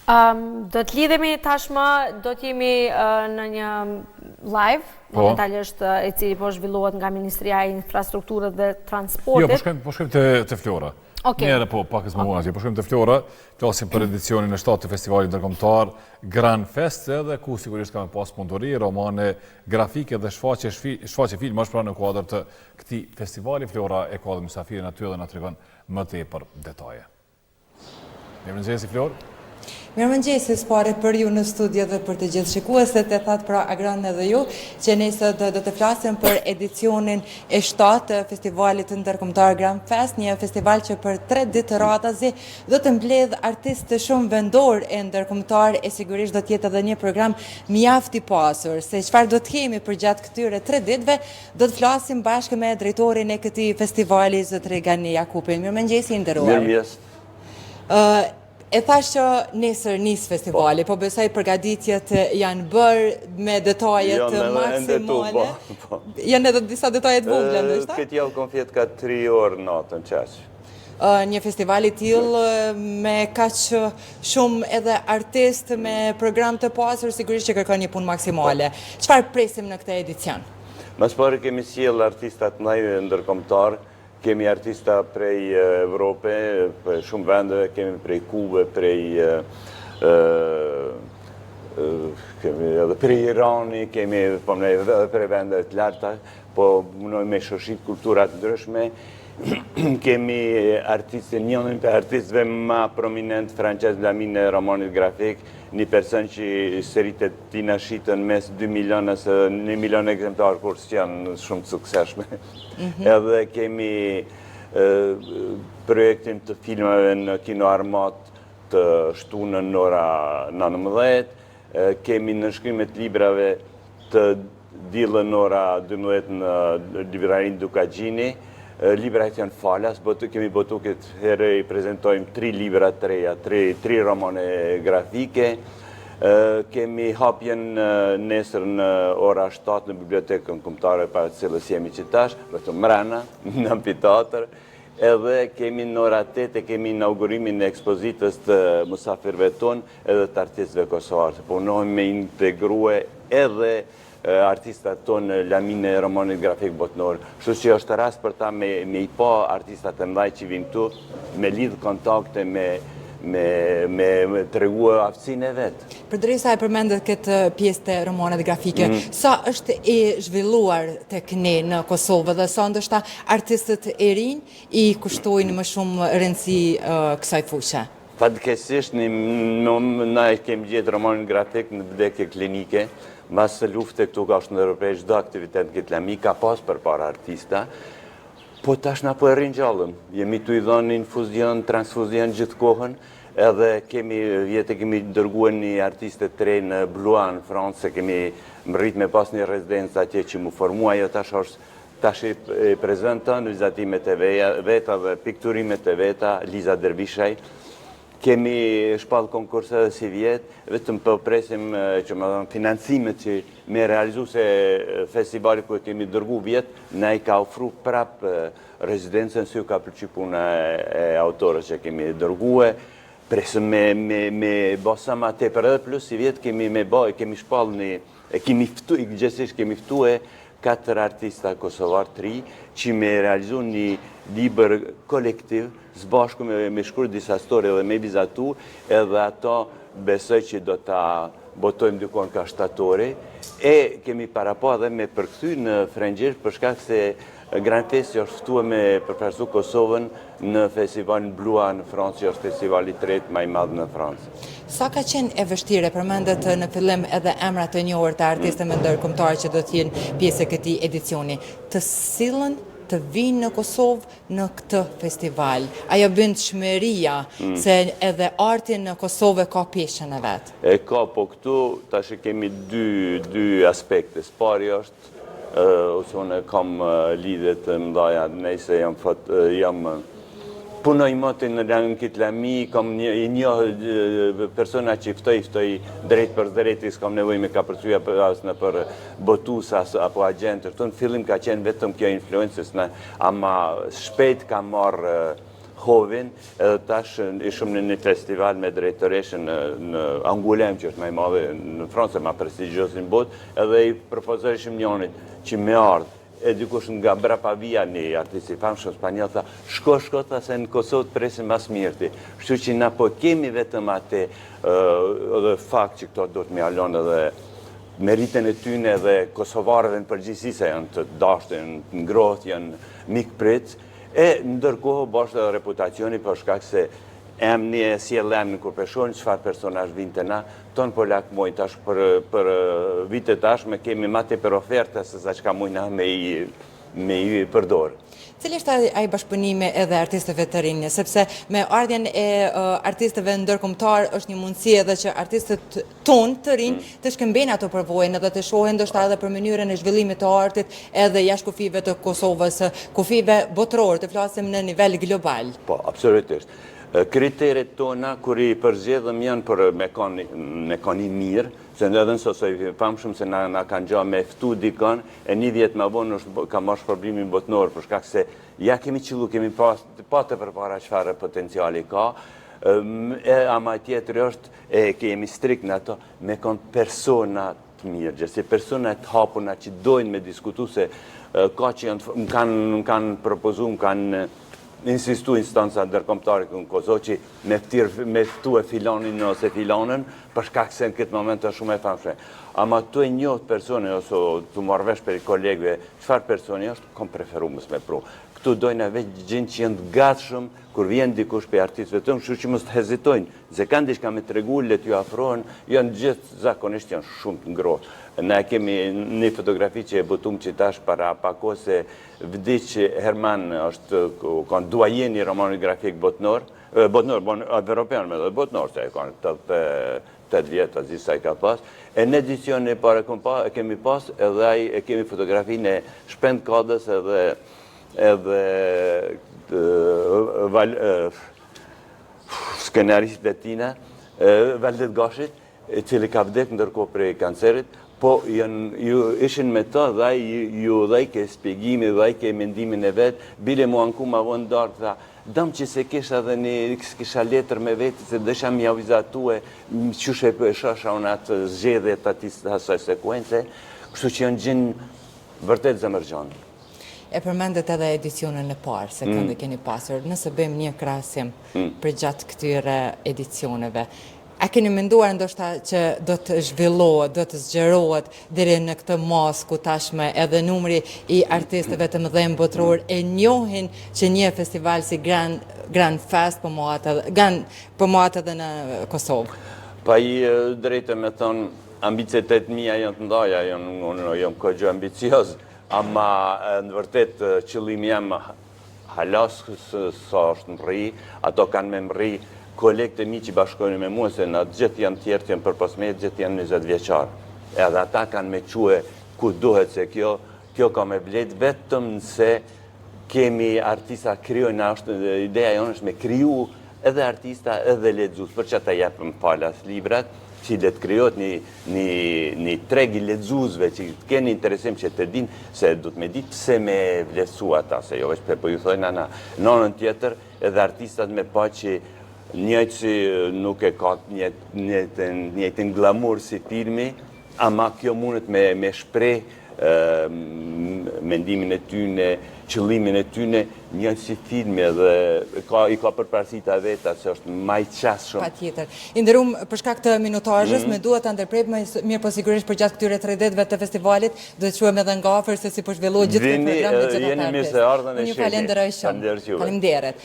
Do të lidhemi tashmë, do t'jemi në një live, momentalisht i cili po zhvillohet nga Ministria e Infrastrukturës dhe Transportit. Jo, po shkojmë te Flora. Njëherë po pak më vonë atje, po shkojmë te Flora, flasim për edicionin e 7 të festivalit ndërkombëtar Grand Fest, edhe ku sigurisht kanë pas punëtori, romane grafike dhe shfaqje filmash pra në kuadër të këtij festivali. Flora e ka dhe mysafirin aty dhe na tregon më tepër detaje. Mirëmëngjesi Flor. Mirëmëngjesi pare për ju në studio dhe për të gjithë shikuesit, e thatë pra Agran edhe ju, që nesër do të flasim për edicionin e 7 të festivalit ndërkombëtar Grand Fest, një festival që për 3 ditë të radhazi do të mbledh artistë shumë vendor e ndërkombëtar, e sigurisht do të jetë edhe një program mjaft i pasur. Se çfarë do të kemi për gjatë këtyre 3 ditëve, do të flasim bashkë me drejtorin e këtij festivali, zotëri Gani Jakupin. Mirëmëngjesi i nderuar. Mirëmëngjes. E thash që nesër nis festivali, po besoj përgatitjet janë bërë me detajet maksimale. Janë edhe disa detajet vogla, ndoshta? Këtë javë kom fjetë ka 3 orë natën qaq. Një festival i tillë me kaq shumë edhe artistë me program të pasur, sigurisht që kërkon një punë maksimale. Çfarë presim në këtë edicion? Mas pari kemi sjell artistat ndaj ndërkombëtar. Kemi artista prej Evrope, shumë vendeve, kemi prej Kube, prej Irani, kemi edhe prej vendeve të larta, po munoj me shoshit kulturat ndryshme. Kemi njënin për artistëve ma prominent Frances Blamine e romanit grafik, një person që seritë e tina shitën mes 2 milionës, 1 milion ekzemplar, kur së janë shumë të sukseshme. Edhe kemi projektin të filmave në Kino Armat të shtunën në ora 19, kemi nënshkrimet librave të dillën në ora 12 në librarin Dukagjini. Librat janë falas, kemi botu këtë herë i prezentojmë 3 libra të reja, 3 romane grafike. Kemi hapjen nesër në ora 7 në bibliotekën kombëtare para të cilës jemi qitash, vetëm mrena, në amfiteatër. Edhe kemi në ora 8 kemi inaugurimin e ekspozitës të musafirëve tonë edhe të artistëve kosovarë. Punojmë me integrue edhe artistat tonë Lamine e romanit grafik botnor. Kështu që është rast për ta me i pa artistat e mdhaj që vinë tu, me lidhë kontakte, me tregua aftësinë e vetë. Përderisa e përmendet këtë pjesë të romanet grafike, sa është e zhvilluar tek ne në Kosovë dhe sa ndoshta artistët e rinj i kushtojnë më shumë rëndësi kësaj fuqe? Fatkeqësisht na e kemi gjetë romanin grafik në vdekje klinike. Mas së lufte këtu ka është në Europej, çdo aktivitet në këtë lami ka pas për para artista, po tash na po e rinjallëm. Jemi tu i dhënë infuzion, transfuzion gjithë kohën, edhe kemi dërguar një artiste të re në Blois në Francë, se kemi mërrit me pas një rezidencë atje që mu formua, jo tash i prezentën vizatimet e veta dhe pikturimet e veta, Liza Dervishaj. Kemi shpallë konkurse dhe si vjetë, vetëm për presim financimet që me realizu se festivali ku kemi dërgu vjetë, na i ka ofru prap rezidencën si u ka përqy puna e autorës që kemi dërguë, presim me basa ma tepër edhe plus si vjetë kemi shpallë një, kemi ftu 4 artista kosovar 3 që me realizu një liber kolektiv zbashku me shkruar disa story dhe me vizatu, edhe ato besoj që do ta botojmë dykon ka shtatori, e kemi para pa dhe me përkthy në frengjesh për shkak se Grand Fest është ftuar me përfaqësu Kosovën në festivalin Blois në Francë, që është festivali i tretë më i madh në Francë. Sa ka qenë e vështirë, përmendet në fillim edhe emrat e njohur të artistëve ndërkombëtar që do të jenë pjesë e këtij edicioni, të sillen të vinë në Kosovë në këtë festival. Ajo bën çmeria se edhe arti në Kosovë ka peshën e vet. E ka, po këtu tash kemi dy aspekte. Pari është ose unë kam lidhje të mëdha, nëse jam punoj motin në këtë lami, kam një persona që ftoj drejt për drejt, s'kam nevojë me ka përcuja për botus apo agent. Në fillim ka qenë vetëm kjo influencës, ama shpejt ka marrë Hovin, edhe tash ishëm në një festival me drejtoreshën në Angoulême, që është më e madhe në Francë, më prestigjioz në botë, edhe i propozojshëm njënit që me ardhë, e dikush nga Brapavia, një artist i famshëm spanjall, tha, shko, tha se në Kosovë të presin mas mirëti. Kështu që na po kemi vetëm atë edhe fakt që këto do të me alon edhe meritën e tyne dhe kosovarëve në përgjithësi se janë të dashtë, janë ngrohtë, janë mikprit, e ndërkohë bashkë edhe reputacioni për shkak se emni e sjellem në kur peshojnë çfarë personazh vinte na, ton polak moj tash për vite tash me kemi mate për oferta se sa çka mujna me i përdor. Cili është ai bashkëpunimi edhe artistëve të rinj, sepse me ardhjen e artistëve ndërkombëtar është një mundësi edhe që artistët tonë të rinj të shkëmbejnë ato përvojën edhe të shohin ndoshta edhe për mënyrën e zhvillimit të artit edhe jashtë kufive të Kosovës, kufive botëror, të flasim në nivel global. Po, absolutisht. Kriteret tona, kur i përzgjedhëm janë për me koni mirë, se edhe nëse i famshëm se na kanë gja me ftu dikon, e një vjetë më vonë ka marrë shpërblimin botnor, për shkak se ja kemi qillu, kemi patë përpara çfarë potenciali ka, ama tjetëri është, e kemi strikt në ato, me konë persona të mirë, gjësi persona të hapuna që dojnë me diskutu se ka që më kanë propozu, më kanë insistu instanca ndërkombëtare në Kosovë që me ftu e filanin ose filanën, për shkak se në këtë moment është shumë e famshme. Ama tu e njohët persone, ose tu marrëvesh për kolegëve, çfarë personi është, kom preferu mos me pru. Këtu dojnë veç gjinë që jenë gatshëm, kur vjen dikush për artistëve tëmë, kështu që mos të hezitojnë. Se kanë diçka me tregu, le t'ju afrohen, janë gjithë zakonisht janë shumë të ngrohtë. Ne kemi një fotografi që e butum që tash para pako se vdiq Herman është kanë duajeni romanit grafik botnor, evropian me dhe botnor, se e kanë 8 vjetë, azi sa i ka pas. E në edicion e pare kemi pas, edhe e kemi fotografinë e Shpend Kadës edhe skenaristit e tina, Valdet Gashit, cili ka vdek ndërkohë prej kancerit, po ishin me ta dhe ju dhe ke spjegimi dhe ke mendimin e vetë, bile mua nku ma vonë darë, tha, dëm që se kisha dhe kisha letër me vetë, se dësha mi avizatue, qyshe për shasha unë atë zgjedhe të asaj sekuence, kështu që janë gjinë vërtet zemërgjanë. E përmendet edhe edicionën e parë, se këndë keni pasur, nëse bëjmë një krasim për gjatë këtyre edicioneve, a keni menduar ndoshta që do të zhvillohet, do të zgjerohet deri në këtë mas ku tashmë edhe numri i artistëve të mëdhenj botëror e njohin që një festival si Grand Fest po mohat edhe në Kosovë? Pa i drejtë me thonë, ambicietet mija janë të ndaja, jam këgjë ambicios, ama në vërtet qëllimi jam halas sa është më rri, ato kanë me më rri, kolegët e mi që bashkojnë me mua, se në gjithë janë tjertë, janë përpos me, gjithë janë 20 vjeqarë. Edhe ata kanë me quë ku duhet se kjo ka me blet, vetëm nëse kemi artista kryojnë ashtë, ideja jonë është me kryu edhe artista edhe ledzus, për që ata jepëm falas librat, që le të kryot një treg i ledzuzve, që keni interesim që të din, se du të me ditë pse me vlesu ata, se jo veç për ju thojnë nonën tjetër, edhe artistat me pa që njëjtë që nuk e ka njëjtën glamur si filmi, ama kjo mundet me shprej mendimin e tyne, qëllimin e tyne, njëjtë si filmi dhe i ka përparësita veta që është maj qasë shumë. Pa tjetër. Inderum, për shkak të minutajës, me duhet të ndërprejt më mirë po sigurisht për gjatë këtyre 3 ditëve të festivalit, do të quem edhe nga afër se si po zhvillohet gjithë këtë program me gjithë Jeni mirë se ardhën e shihni. Unë ju falenderoj shumë. Faleminderit.